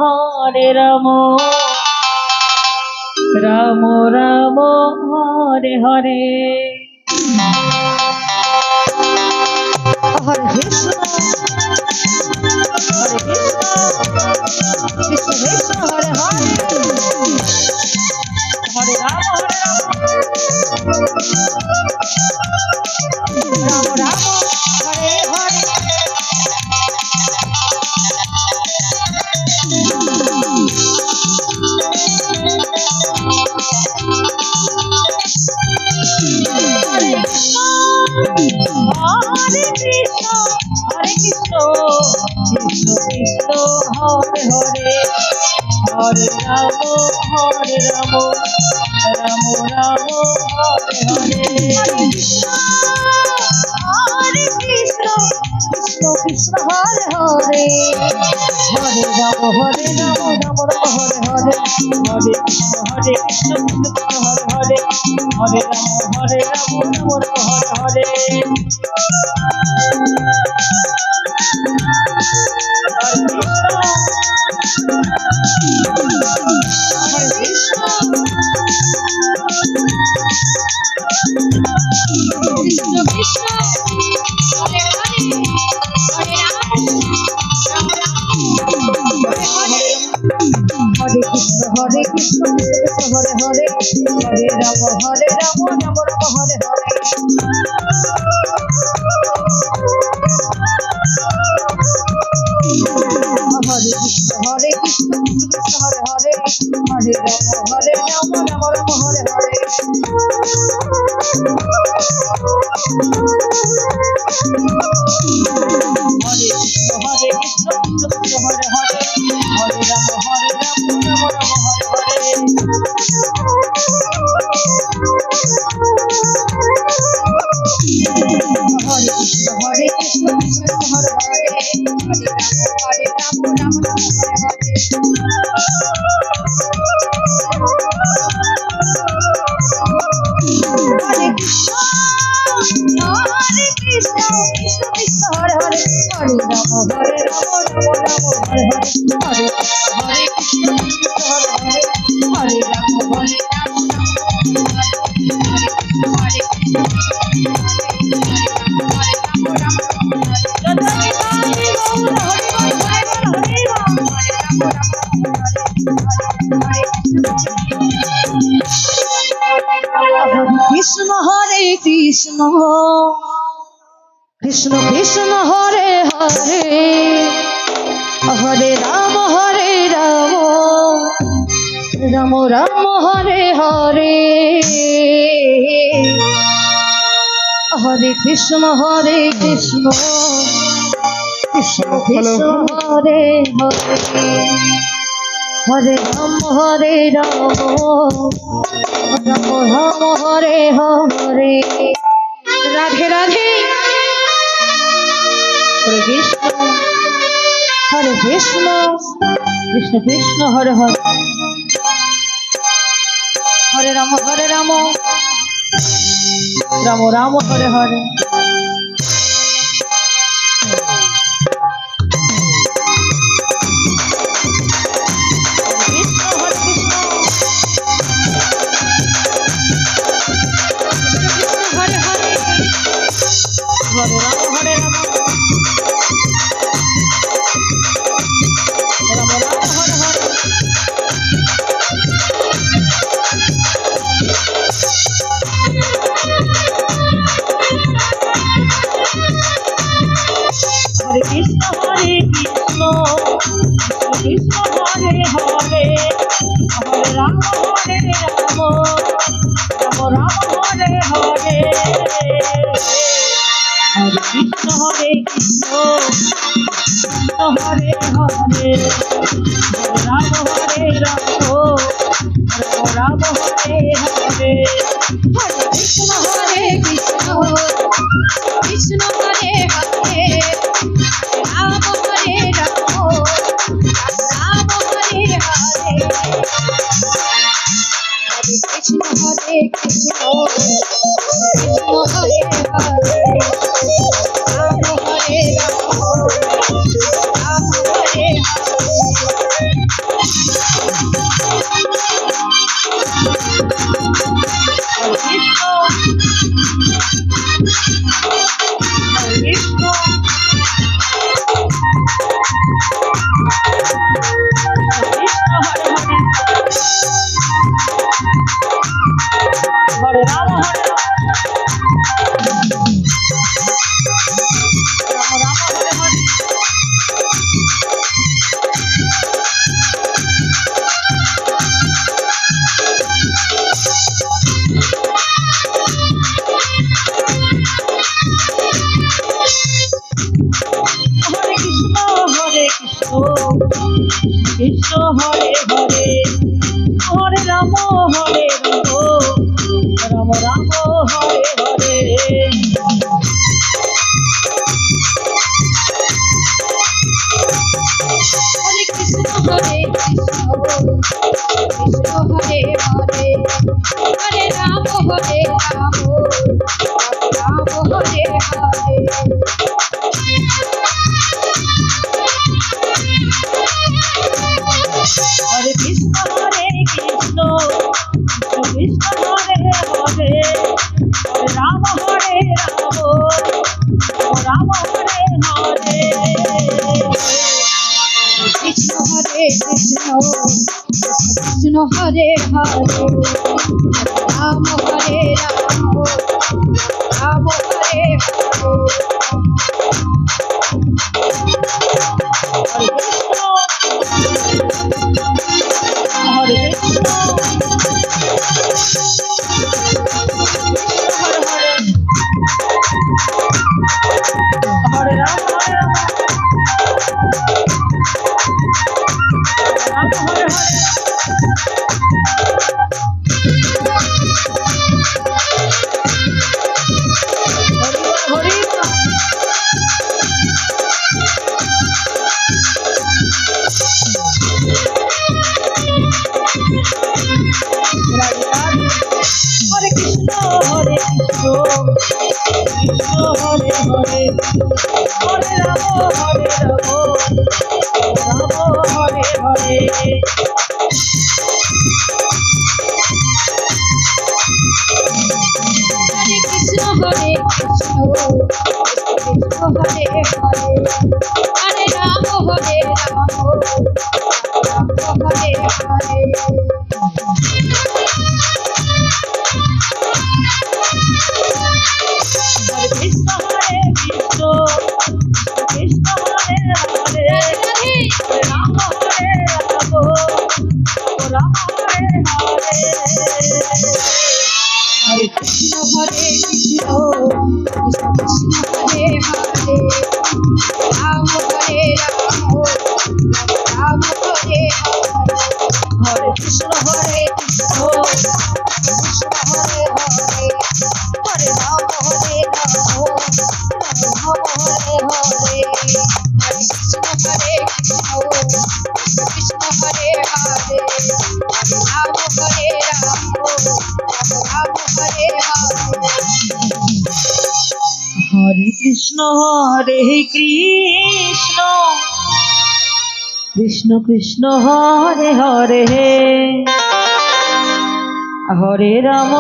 Hare Ram Ram Ram Hare Hare Hare Krishna Hare Krishna Krishna Krishna Hare Hare Hare Ram Ram Ram Hare Hare Hare Krishna Krishna Krishna Hare Hare Hare Ram Ram Ram Hare Hare Hare Krishna Krishna Krishna Hare Hare Hare Ram Ram Hare Hare Hare Krishna Krishna Hare Hare Hare Ram Ram Hare Hare Hare Krishna Hare Krishna Krishna Hare Hare Hare Ram Ram Ram Hare Hare Hare Krishna Hare Krishna Krishna Hare Hare Hare Ram Ram Hare Hare Hare Krishna Hare Krishna Krishna Hare Hare Hare Ram Hare Hare Krishna Krishna Hare Hare Hare Ram Hare Krishna Hare Krishna Krishna Krishna Hare Hare Hare Ram Ram Ram Hare Hare Hare Krishna Krishna Krishna Hare Hare Hare Ram Ram Ram Hare Hare Radhe Radhe Hare Krishna Krishna Krishna Hare Hare Hare Ram Ram Ram Hare Hare Hare Krishna Krishna Hare Hare Hare Ram Ram Hare Hare Hare Krishna Krishna Hare Hare Hare Ram Ram Hare Hare Hare Krishna Krishna Hare Hare Ram Ram Hare Hare Krishna Hare Hare Hare Ram Hare Ram Ram Ram Hare Hare Hare Krishna Hare Krishna Krishna Hare Hare Hare Ram Hare Ram Ram Hare Hare Hare Krishna Hare Krishna Krishna Hare Hare Hare Ram Ram Hare Hare Krishna Hare Krishna Krishna Hare Hare Ram Hare Ram Ram Hare Hare Hare Krishna Hare Ram Ram Hare Hare Hare Hare Krishna Hare Krishna Krishna Hare Hare Hare Ram Ram Hare Hare Hare Krishna Hare Krishna Krishna Hare Hare Hare Ram Ram Hare Hare Hare Krishna Hare Krishna Krishna Hare Hare Hare Ram Ram Hare Hare Hare Krishna Hare Krishna Krishna Krishna Hare Hare Ram Hare Ram Ram Hare Hare Hare Krishna Hare Krishna Krishna Hare Hare Hare Ram Hare Krishna Hare Krishna Krishna Hare Hare Hare Ram Ram Hare Hare Hare Krishna Hare Krishna Krishna Krishna Hare Hare Hare Ram